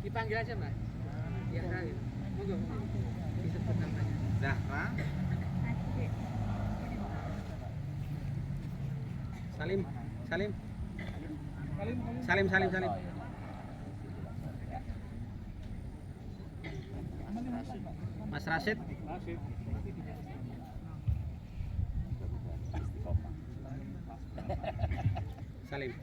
Dipanggil aja Mbak. Ya, monggo. Disebut namanya. Zahra. Salim. Mas Rashid. Salim.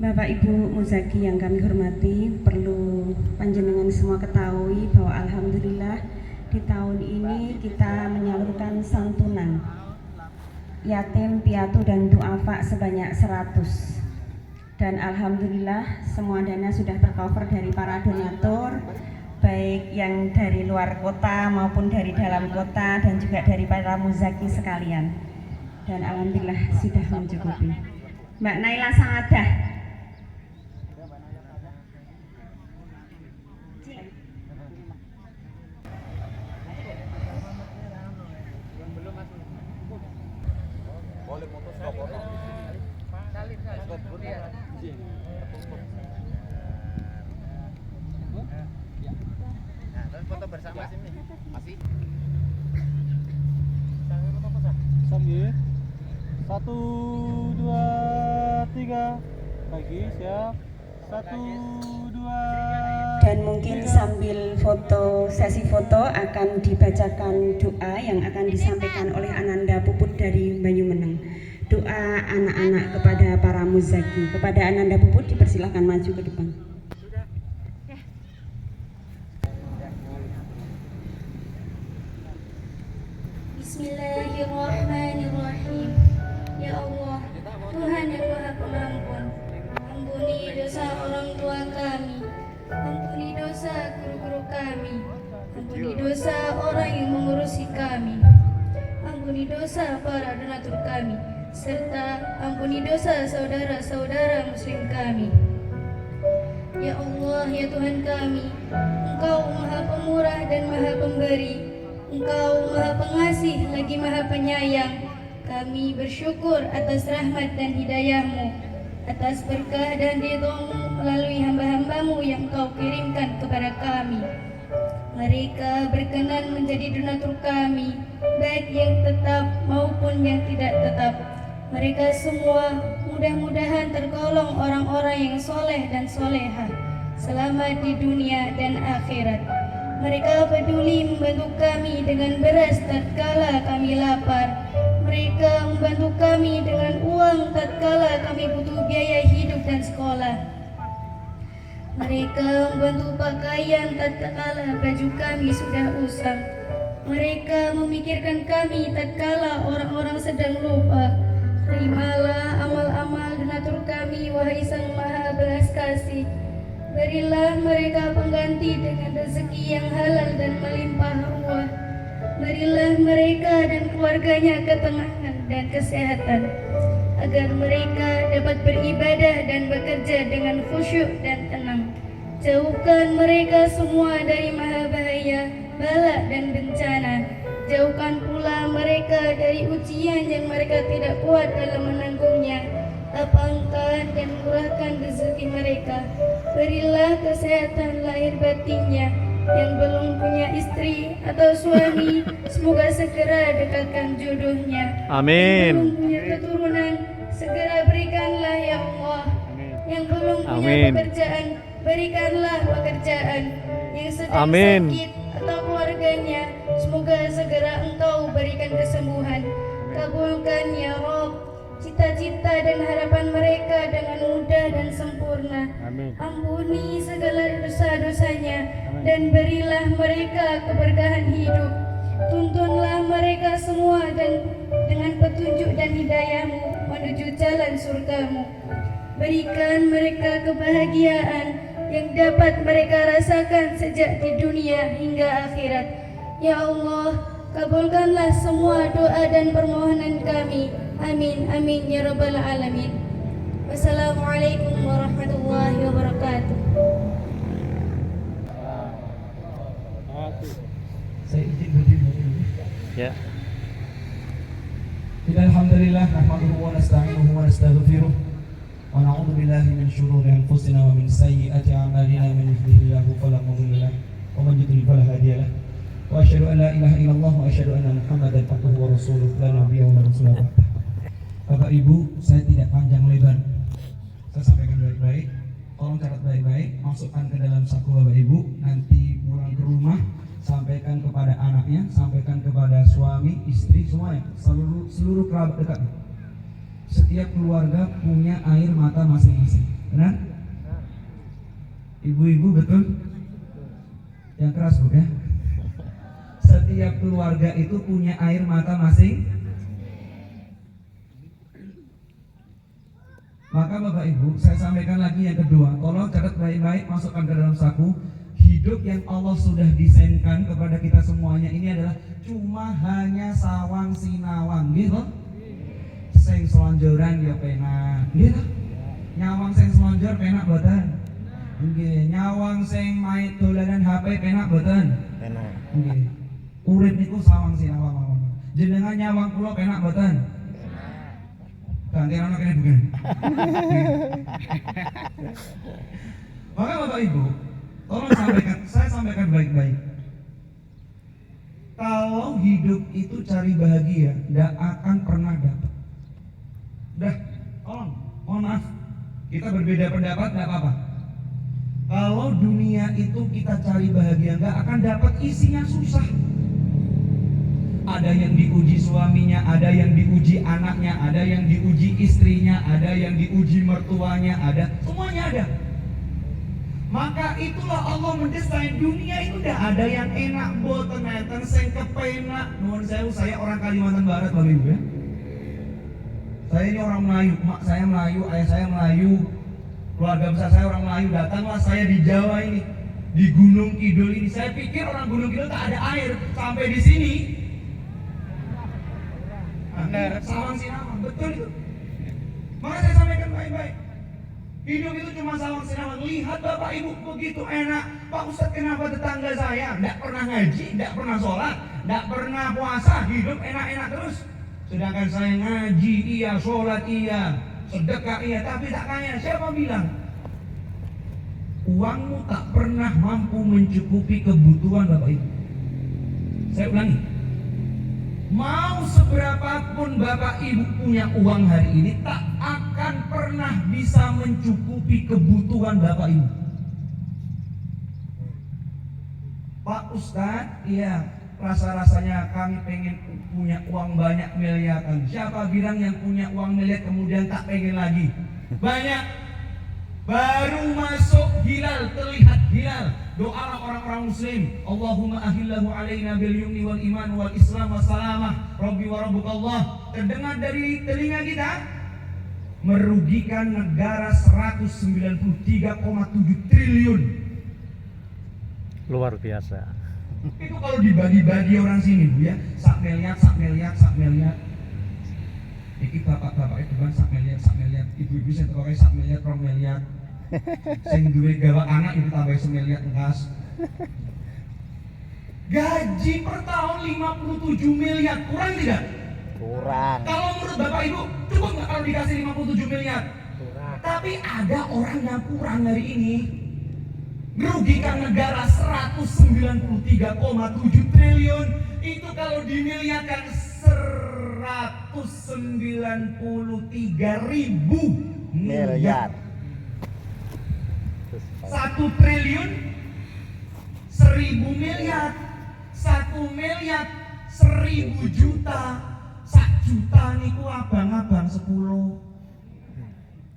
Bapak Ibu Muzaki yang kami hormati, perlu panjenengan semua ketahui bahwa alhamdulillah di tahun ini kita menyalurkan santunan yatim, piatu dan duafa sebanyak 100. Dan alhamdulillah semua dana sudah tercover dari para donatur, baik yang dari luar kota maupun dari dalam kota dan juga dari para muzaki sekalian. Dan alhamdulillah sudah mencukupi. Mbak Naila Sangadah. Foto bersama sini. Masih. Sambil 1, 2, 3 lagi siap 1, 2. Dan mungkin sambil sesi foto akan dibacakan doa yang akan disampaikan oleh Ananda Puput dari Banyumeneng. Doa anak-anak kepada para muzaki. Kepada Ananda Puput dipersilahkan maju ke depan. Bismillahirrahmanirrahim. Ya Allah, Tuhan yang Maha Pengampun, ampuni dosa orang tua kami, ampuni dosa guru-guru kami, ampuni dosa orang yang mengurusi kami, ampuni dosa para donatur kami, serta ampuni dosa saudara-saudara muslim kami. Ya Allah, ya Tuhan kami, Engkau Maha Pemurah dan Maha Pemberi, Engkau Maha Pengasih lagi Maha Penyayang. Kami bersyukur atas rahmat dan hidayah-Mu, atas berkah dan ridho-Mu melalui hamba-hamba-Mu yang Kau kirimkan kepada kami. Mereka berkenan menjadi donatur kami, baik yang tetap maupun yang tidak tetap. Mereka semua mudah-mudahan tergolong orang-orang yang soleh dan solehah, selamat di dunia dan akhirat. Mereka peduli membantu kami dengan beras tatkala kami lapar. Mereka membantu kami dengan uang tatkala kami butuh biaya hidup dan sekolah. Mereka membantu pakaian tatkala baju kami sudah usang. Mereka memikirkan kami tatkala orang-orang sedang lupa. Terimalah amal-amal donatur kami, wahai Sang Maha Belas Kasih. Berilah mereka pengganti dengan rezeki yang halal dan melimpah ruah. Berilah mereka dan keluarganya ketenangan dan kesehatan, agar mereka dapat beribadah dan bekerja dengan khusyuk dan tenang. Jauhkan mereka semua dari maha bahaya, bala dan bencana. Jauhkan pula mereka dari ujian yang mereka tidak kuat dalam menanggungnya. Lapangkan dan murahkan rezeki mereka. Berilah kesehatan lahir batinnya. Yang belum punya istri atau suami, semoga segera dekatkan jodohnya. Amin. Yang belum punya keturunan, segera berikanlah ya Allah. Yang belum punya pekerjaan, berikanlah pekerjaan. Yang sedang sakit atau keluarganya, semoga segera Engkau berikan kesembuhan. Kabulkan ya Rabb cita-cita dan harapan mereka dengan mudah dan sempurna. Amin. Ampuni segala dosa-dosanya dan berilah mereka keberkahan hidup. Tuntunlah mereka semua dan dengan petunjuk dan hidayah-Mu menuju jalan surga-Mu. Berikan mereka kebahagiaan yang dapat mereka rasakan sejak di dunia hingga akhirat. Ya Allah, kabulkanlah semua doa dan permohonan kami. Amin, amin, ya rabbal alamin. Wassalamualaikum warahmatullahi wabarakatuh. Saya izin berdiri dulu. Ya. Alhamdulillah nahmaduhu wa nasta'inuhu wa nastaghfiruh wa na'udzu billahi min shururi anfusina wa min sayyiati a'malina man yahdihillahu fala mudilla lahu wa man yudlil fala hadiya lahu wa asyhadu an la ilaha illallah wa asyhadu anna Muhammadan abduhu wa rasuluhu la nabiyya wa la rasula ba'dah. Bapak Ibu, saya tidak panjang lebar. Saya sampaikan baik-baik. Tolong catat baik-baik, masukkan ke dalam saku Bapak Ibu. Nanti pulang ke rumah, sampaikan kepada anaknya, sampaikan kepada suami, istri, semuanya, seluruh kerabat dekat. Setiap keluarga punya air mata masing-masing. Benar? Ibu-ibu betul? Yang keras Bu ya. Setiap keluarga itu punya air mata masing. Maka Bapak Ibu, saya sampaikan lagi yang kedua. Tolong catat baik-baik, masukkan ke dalam saku. Hidup yang Allah sudah desainkan kepada kita semuanya ini adalah cuma hanya sawang sinawang, gitu. Sing selonjoran ya penak, gitu. Nyawang sing selonjor penak boten. Nggih, nyawang sing main dolanan HP penak boten. Penak. Nggih. Urip niku sawang sinawang mawon. Jenengan nyawang kula penak boten? Ganti ana kene bukan. Maka Bapak Ibu, tolong saya sampaikan baik-baik. Kalau hidup itu cari bahagia, tidak akan pernah dapat. Udah, tolong, mohon maaf, kita berbeda pendapat, tidak apa-apa. Kalau dunia itu kita cari bahagia, nggak akan dapat, isinya susah. Ada yang diuji suaminya, ada yang diuji anaknya, ada yang diuji istrinya, ada yang diuji mertuanya, ada, semuanya ada. Maka itulah Allah mendesain dunia itu udah ada yang enak, boten enten sing kepenak. Nuwun sewu, saya orang Kalimantan Barat Bapak Ibu ya. Saya ini orang Melayu, mak saya Melayu, ayah saya Melayu, keluarga besar saya orang Melayu. Datanglah saya di Jawa ini, di Gunung Kidul ini. Saya pikir orang Gunung Kidul tak ada air, sampai di sini. Benar, sawang sinawang, betul itu. Maka saya sampaikan baik-baik. Hidup itu cuma sawang sinawang. Lihat Bapak Ibu begitu enak. Pak Ustadz, kenapa tetangga saya tidak pernah ngaji, tidak pernah sholat, tidak pernah puasa, hidup enak-enak terus. Sedangkan saya ngaji iya, sholat iya, sedekah iya, tapi tak kaya. Siapa bilang? Uangmu tak pernah mampu mencukupi kebutuhan Bapak Ibu. Saya ulangi. Mau seberapapun Bapak Ibu punya uang hari ini, tak akan pernah bisa mencukupi kebutuhan Bapak Ibu. Pak Ustadz, iya, rasa-rasanya kami pengen punya uang banyak miliaran. Siapa bilang yang punya uang miliar kemudian tak pengen lagi? Banyak. Baru masuk hilal, terlihat hilal. Doa orang-orang muslim, Allahumma ahillahu alaina bil yumni wal iman wal islam wa salamah Rabbi wa rabbukallah. Terdengar dari telinga kita, merugikan negara 193,7 triliun. Luar biasa. Itu kalau dibagi-bagi orang sini Bu ya, sak miliar, sak miliar, sak miliar. Iki bapak-bapak itu kan sak miliar, ibu-ibu saya pakai sak miliar, 2 miliar. Sing duwe gawa anak itu tambah 1 miliar engkas. Gaji per tahun 57 miliar, kurang tidak? Kurang. Kalau menurut Bapak Ibu, cukup nggak kalau dikasih 57 miliar? Kurang. Tapi ada orang yang kurang hari ini, merugikan negara 193,7 triliun. Itu kalau dimiliarkan 193.000 miliar. 1 triliun 1000 miliar. 1 miliar 1000 juta. 1 juta niku abang-abang 10.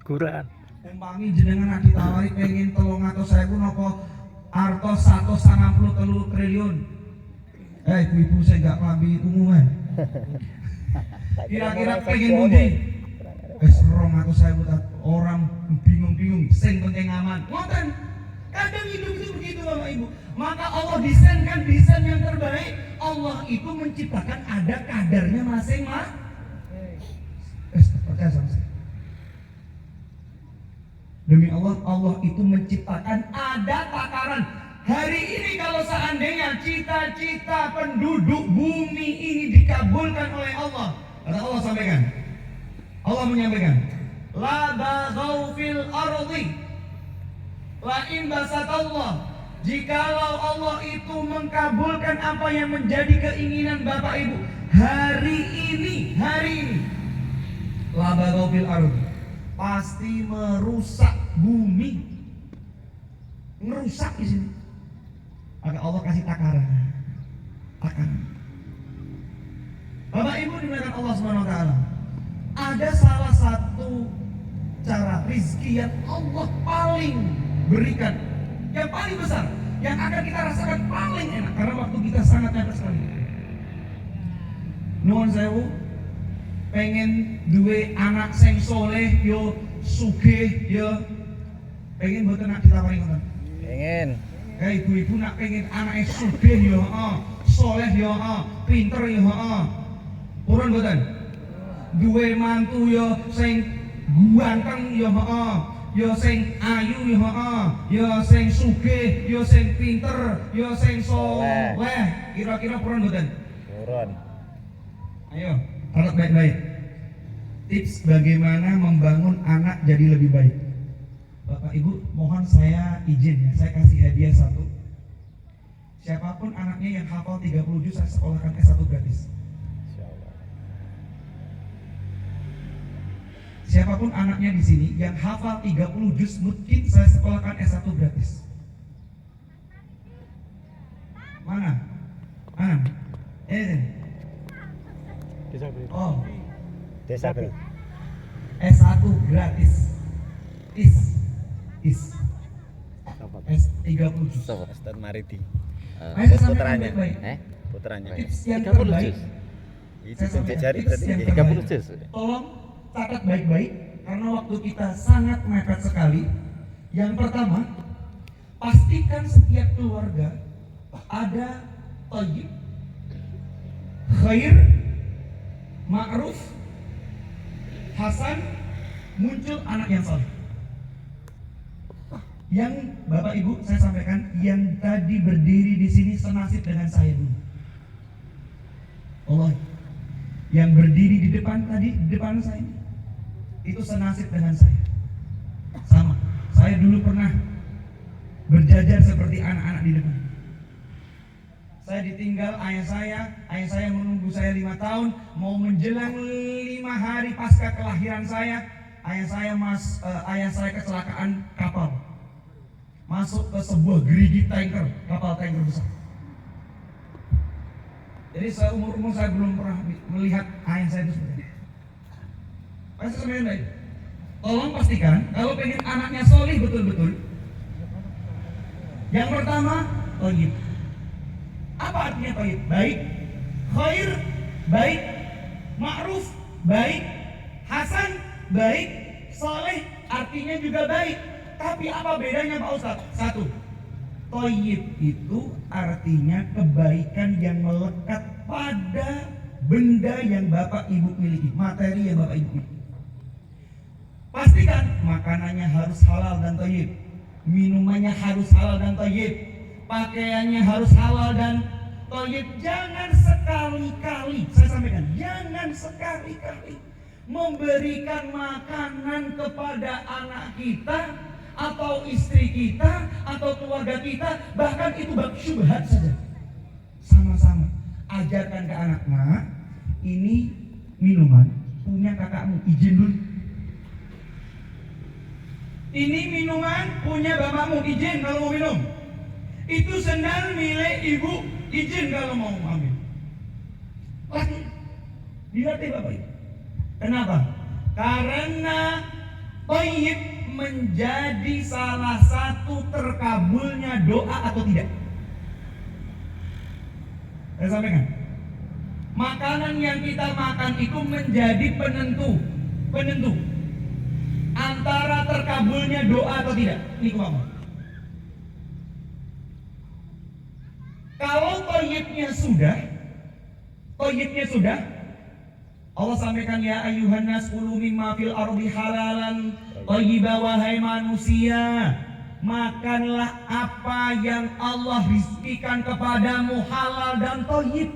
Kurang. Umpami jenengan ditawari pengen 300.000 napa artos 193 triliun. Ibu-ibu saya enggak pamit umuman. Kira-kira pengen pundi? wis 200.000 orang bingung-bingung, sing penting aman. Ngoten. Kadang hidup itu begitu Bapak Ibu. Maka Allah desainkan desain yang terbaik. Allah itu menciptakan ada kadarnya masing-masing. Percaya sama saya. Demi Allah, Allah itu menciptakan ada takaran. Hari ini kalau seandainya cita-cita penduduk bumi ini dikabulkan oleh Allah, kata Allah sampaikan, Allah menyampaikan, la baghaw fil ardi la in basatallah. Jikalau Allah itu mengkabulkan apa yang menjadi keinginan Bapak Ibu hari ini la baghaw fil ardi, pasti merusak bumi, merusak di sini. Maka Allah kasih takaran. Bapak Ibu dimuliakan Allah Subhanahu wa taala. Ada salah satu cara rizki yang Allah paling berikan, yang paling besar, yang akan kita rasakan paling enak karena waktu kita sangat mepet sekali. Nuwun sewu, pengen duwe anak sing soleh yo sugih yo, pengen mboten nak ditawari ngoten. Pengen. Kayak ibu-ibu nak pengen anaknya sugih yo, soleh yo, pinter yo, purun mboten. Duwe mantu yo sing ganteng yo, yo sing ayu yo sing sugih, yo sing pinter, yo sing soleh. Kira-kira purun mboten? Purun. Ayo, catat baik-baik. Tips bagaimana membangun anak jadi lebih baik. Bapak Ibu, mohon saya izin ya, saya kasih hadiah satu. Siapapun anaknya yang hafal 30 juz, saya sekolahkan S1 gratis. Siapapun anaknya di sini yang hafal 30 juz, mungkin saya sekolahkan S1 gratis. Mana? Oh, Desa Bel. S1 gratis. S30 juz. Ustaz Maridi. Ayo saya sampaikan Putranya. baik-baik. Putranya. Tips yang 30 terbaik. juz. Itu Saya sampaikan jari tips berarti yang 30 terbaik. juz. Tolong catat baik-baik karena waktu kita sangat mepet sekali. Yang pertama, pastikan setiap keluarga ada thayyib, khair, ma'ruf, hasan, muncul anak yang saleh. Yang Bapak Ibu saya sampaikan, yang tadi berdiri di sini senasib dengan saya dulu. Allah, yang berdiri di depan tadi, di depan saya itu senasib dengan saya. Sama, saya dulu pernah berjajar seperti anak-anak di depan. Saya ditinggal ayah saya menunggu saya 5 tahun, mau menjelang 5 hari pasca kelahiran saya, ayah saya kecelakaan kapal. Masuk ke sebuah gerigi tanker, kapal tanker besar. Jadi seumur-umur saya belum pernah melihat ayah saya itu seperti ini. Pasti sebenarnya baik. Tolong pastikan kalau pengen anaknya solih betul-betul. Yang pertama, thayyib. Apa artinya thayyib? Baik, khair, baik, ma'ruf, baik, hasan, baik, soleh, artinya juga baik. Tapi apa bedanya Pak Ustadz? Satu, thayyib itu artinya kebaikan yang melekat pada benda yang Bapak Ibu miliki, materi yang Bapak Ibu miliki. Pastikan makanannya harus halal dan thayyib, minumannya harus halal dan thayyib, pakaiannya harus halal dan thayyib. Jangan sekali-kali, saya sampaikan, jangan sekali-kali memberikan makanan kepada anak kita atau istri kita atau keluarga kita, bahkan itu bab syubhat saja. Sama-sama ajarkan ke anak, nah ini minuman punya kakakmu, izin dulu. Ini minuman punya bapakmu, izin kalau mau minum. Itu sendal milik ibu, izin kalau mau ambil. Lagi dilatih Bapak Ibu. Kenapa? Karena thayyib menjadi salah satu terkabulnya doa atau tidak. Saya sampaikan, makanan yang kita makan itu menjadi penentu. antara terkabulnya doa atau tidak. Ini kumama. Kalau toyibnya sudah, Allah sampaikan ya ayyuhan nas kulu mimma fil ardi halalan thayyiba, wahai manusia, makanlah apa yang Allah rizkikan kepadamu halal dan thayyib.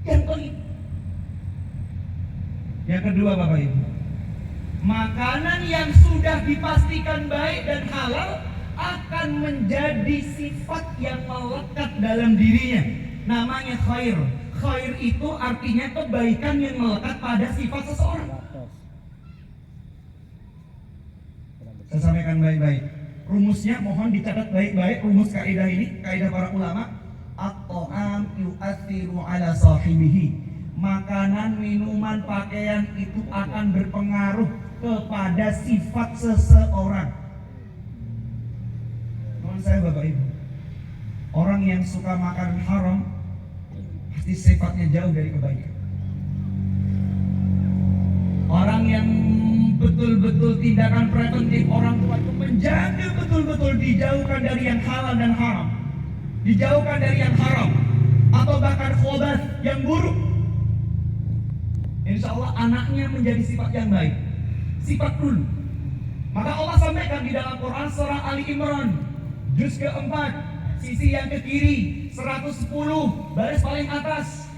Yang thayyib. Yang kedua Bapak Ibu, makanan yang sudah dipastikan baik dan halal akan menjadi sifat yang melekat dalam dirinya. Namanya khair. Khair itu artinya kebaikan yang melekat pada sifat seseorang. Saya sampaikan baik-baik. Rumusnya mohon dicatat baik-baik. Rumus kaidah ini, kaidah para ulama. At-ta'am yu'athiru ala sahibihi. Makanan, minuman, pakaian itu akan berpengaruh kepada sifat seseorang. Mohon saya Bapak Ibu, orang yang suka makan haram pasti sifatnya jauh dari kebaikan. Orang yang betul-betul tindakan preventif orang tua itu menjaga betul-betul dijauhkan dari yang halal dan haram, dijauhkan dari yang haram atau bahkan khobath yang buruk. Insya Allah anaknya menjadi sifat yang baik, sifat dulu. Maka Allah sampaikan di dalam Quran surah Ali Imran juz keempat, sisi yang ke kiri 110, baris paling atas.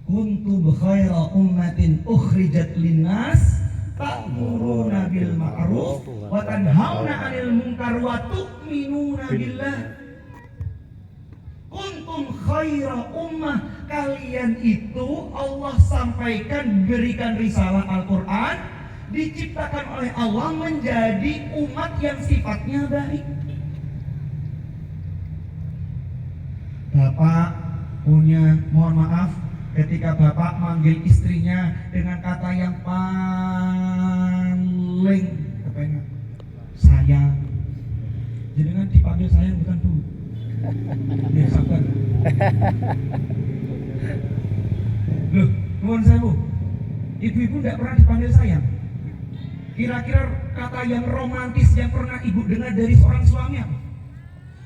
Kuntum khaira ummatin ukhrijat linnas ta'muruna bil ma'ruf wa tanhauna 'anil munkar wa tu'minuna billah. Kuntum khaira ummah, kalian itu Allah sampaikan, berikan risalah Al-Quran, diciptakan oleh Allah menjadi umat yang sifatnya baik. Bapak punya, mohon maaf, ketika bapak manggil istrinya dengan kata yang paling kepengen, sayang, jangan dipanggil sayang bukan Bu. Ya sabar. Loh, nuwun sewu. Ibu-ibu tidak pernah dipanggil sayang. Kira-kira kata yang romantis yang pernah ibu dengar dari seorang suami apa?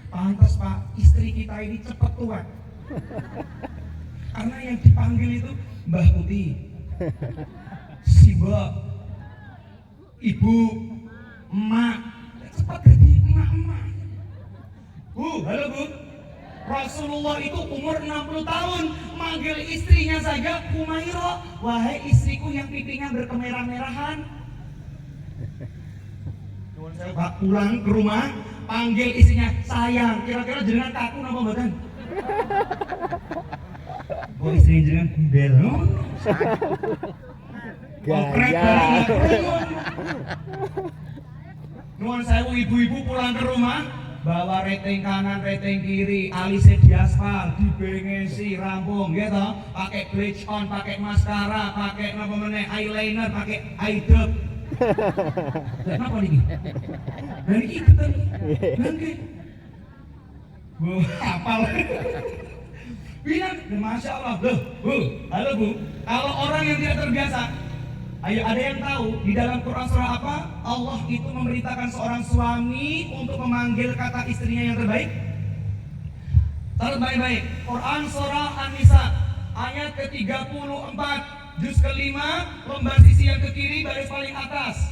Pantas Pak, istri kita ini cepat tua. Karena yang dipanggil itu Mbah Putih, Mbak, Ibu, Emak, cepat jadi emak-emak. Bu, halo Bu. Rasulullah itu umur 60 tahun, manggil istrinya saja Humaira, wahai istriku yang pipinya berkemerah-merahan. Pak pulang ke rumah, panggil istrinya sayang, kira-kira jenengan kaku napa mboten? Oh istri jenengan gembel. Gaya. Nuwun sewu ibu-ibu pulang ke rumah, bawa rating kanan, rating kiri, alisnya diaspal, dibengesi, rampung, gitu. Pakai bleach on, pakai maskara, pakai apa meneh, eyeliner, pakai eye drop. Kenapa nih? Dari itu tadi, nanti. Bu, hafal. Bilang, masya Allah, loh, Bu, halo Bu. Kalau orang yang tidak terbiasa, ayo ada yang tahu di dalam Quran surah apa? Allah itu memerintahkan seorang suami untuk memanggil kata istrinya yang terbaik. Terbaik-baik. Quran surah An-Nisa ayat ke-34, juz kelima, lembar sisi yang ke kiri, baris paling atas.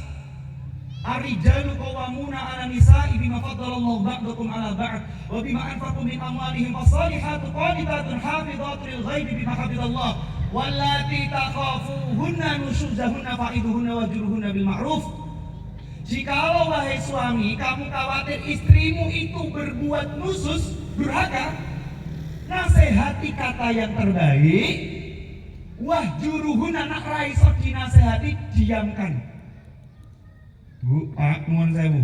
Ar-rijalu qawwamuna 'ala nisa'i bima faddalallahu ba'dakum 'ala ba'd wa bima anfaqu min amwalihim fas-salihatu qanitatun hafizatun lil ghaibi bima hafizallah wallati takhafuhunna nusyuzahunna fa'iduhunna wajruhunna bil ma'ruf. Jikalau wahai suami kamu khawatir istrimu itu berbuat nusus, durhaka, nasihati kata yang terbaik. Wahjuruhunna, nak raiso dinasihati, diamkan. Bu, Pak, nuwun sewu.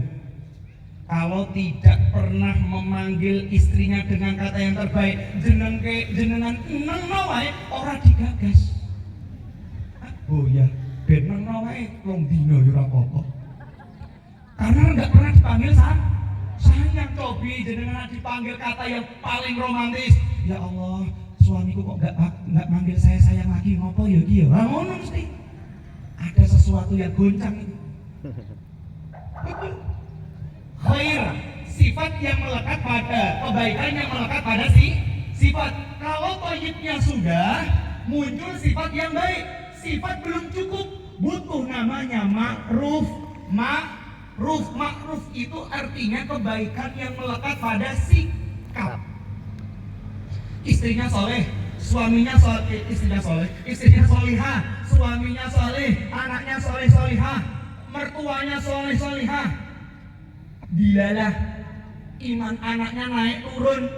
Kalau tidak pernah memanggil istrinya dengan kata yang terbaik, jenengan nengno wae ora digagas. Oh ya, ben nengno wae rong dina ya ora apa-apa. Karena enggak pernah dipanggil sayang. Cobi jenengan dipanggil kata yang paling romantis. Ya Allah, suamiku kok enggak manggil saya sayang lagi, ngopo ya iki ya? Lah ngono mesti. Ada sesuatu yang goncang itu. Khair, sifat yang melekat pada kebaikan yang melekat pada sifat. Kalau thayyibnya sudah, muncul sifat yang baik. Sifat belum cukup, butuh namanya ma'ruf. Ma'ruf itu artinya kebaikan yang melekat pada sikap. Istrinya soleh, suaminya soleh, istrinya solihah, suaminya soleh, anaknya soleh solihah, mertuanya soleh solihah. Dilalah iman anaknya naik turun.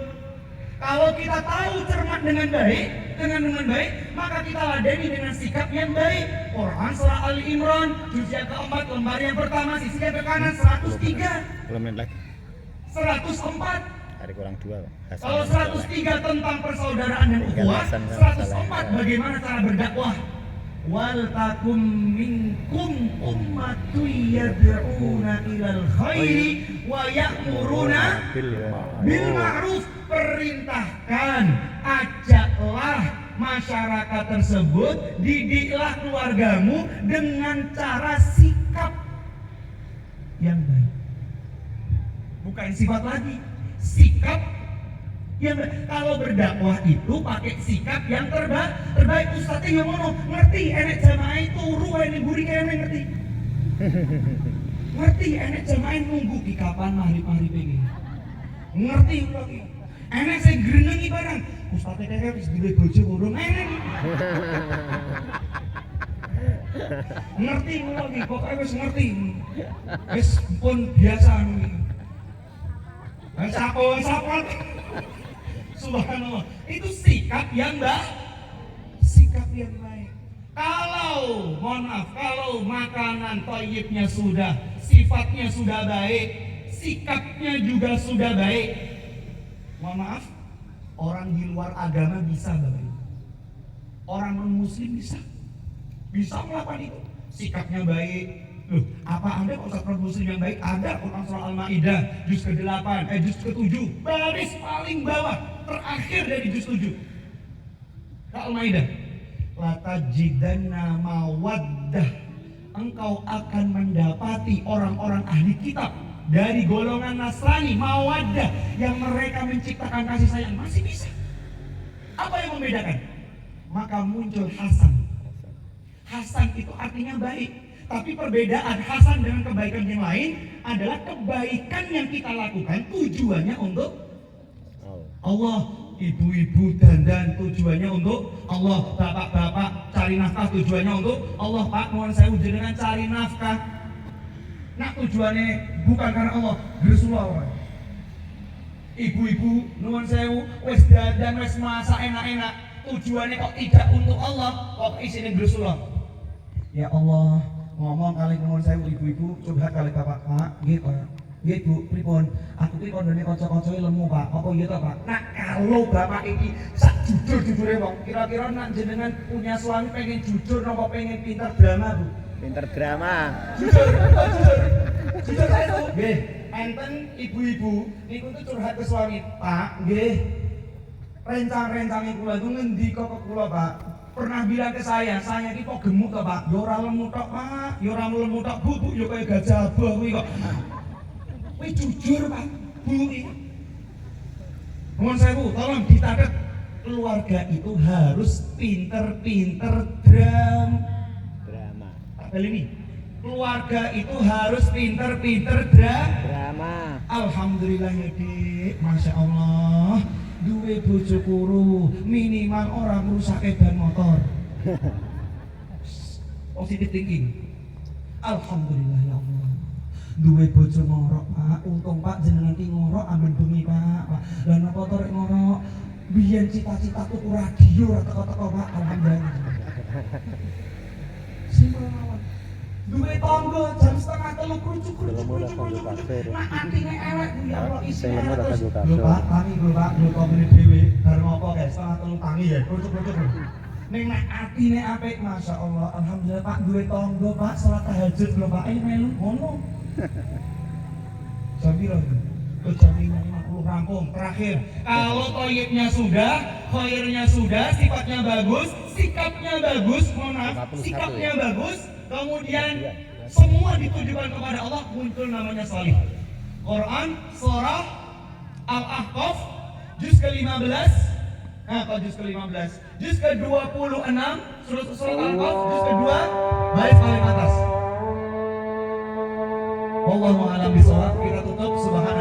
Kalau kita tahu cermat dengan baik, maka kita ladeni dengan sikap yang baik. Quran surah Ali Imran juz yang keempat lembar yang pertama sisi yang ke kanan 103. 10 menit lagi. 104. Hari kurang 2. Kalau 103 tentang persaudaraan dan ukhuwah, 104 bagaimana cara berdakwah. Wal takum minkum ummatun yad'una ilal khairi wa ya'muruna bil ma'ruf. Perintahkan, ajaklah masyarakat tersebut, didiklah keluargamu dengan cara sikap yang baik. Bukan sifat lagi, sikap yang baik. Kalau berdakwah itu pakai sikap yang terbaik. Ustaznya yang ngono, ngerti enek jamaah turu ini buri kene ngerti. Ngerti enek jamaah nunggu di kapan maghrib pengen. Ngerti lagi. Enek saya grenengi barang. Ustaznya kayak wis duwe bojo urung enek. Ngerti lagi, pokoknya wis ngerti. Wis pun biasa Sapa Subhanallah. Itu sikap yang baik. Sikap yang baik. Kalau makanan thayyibnya sudah, sifatnya sudah baik, sikapnya juga sudah baik. Mohon maaf, orang di luar agama bisa Bapak Ibu. Orang non-muslim bisa melakukan itu. Sikapnya baik. Loh, apa Anda kok Ustaz muslim yang baik? Ada Quran surah Al-Maidah juz ke-8, juz ke-7, baris paling bawah, terakhir dari juz 7. Al-Maidah. Latajidanna mawaddah. Engkau akan mendapati orang-orang ahli kitab dari golongan Nasrani, mawaddah, yang mereka menciptakan kasih sayang masih bisa. Apa yang membedakan? Maka muncul Hasan. Hasan itu artinya baik. Tapi perbedaan Hasan dengan kebaikan yang lain adalah kebaikan yang kita lakukan tujuannya untuk Allah. Ibu-ibu dandan tujuannya untuk Allah. Bapak-bapak cari nafkah tujuannya untuk Allah. Pak, mohon saya jenengan cari nafkah. Nah tujuannya bukan karena Allah. Rasulullah. Ibu-ibu nuwun sewu wis dandan wis masak enak-enak. Tujuannya kok tidak untuk Allah, kok isine Rasulullah. Ya Allah, ngomong kali nuwun sewu ibu-ibu, coba kali bapak, Pak, nggih Pak. Nggih Bu, pripun? Aku ki kondone kanca-kancane lemu, Pak. Apa iya to, Pak? Nah, kalau bapak iki sak jujur-jujure wong, kira-kira nak jenengan punya suami pengen jujur napa pengen pinter drama, Bu? Pinter drama. Jujur saya tuh. Nggih, enten ibu-ibu niku tuh curhat ke suami, Pak, nggih. Rencang-rencange kula itu ngendika ke kula, Pak. Pernah bilang ke saya ki kok gemuk to, Pak? Ya ora lemu tok, Pak. Ya ora lemu tok, Bu, ya kaya gajah abah kuwi kok. Kuwi jujur, Pak. Bu iki. Mohon sewu, tolong dicatat. Keluarga itu harus pinter-pinter drama. Kali ini. Keluarga itu harus pinter-pinter drama. Alhamdulillah ya, Dik. Masya Allah. Duwe bojo kuru, minimal orang rusak ban motor. Positive thinking. Alhamdulillah ya Allah. Duwe bojo ngorok, Pak. Untung Pak jenengan ki ngorok amen bengi, Pak. Lah napa to rek ngorok? Biyen cita-cita tuku radio ora teko-teko, Pak. Alhamdulillah. Simawon. Duwe tangga jam 2:30 krucuk. Nah atine elek ya Allah isine. Lho Pak, tangi lho Pak, lho kok ngene dhewe. Bareng apa guys? 2:30 tangi ya, krucuk. Ning nek atine apik masyaallah. Alhamdulillah Pak duwe tangga, Pak. Salat tahajud lho Pak, ayo melu ngono. Jam piro iki? Jam 5:50 rampung. Terakhir, kalau thayyibnya sudah, khairnya sudah, sifatnya bagus, sikapnya bagus, mohon maaf, sikapnya bagus, kemudian semua ditujukan kepada Allah, muncul namanya salih. Quran surah Al-Ahqaf juz ke-15. Juz ke-15? Juz ke-26 surah Al-Ahqaf juz kedua baris paling atas. Wallahu a'lam bishawab. Kita tutup subhanallah.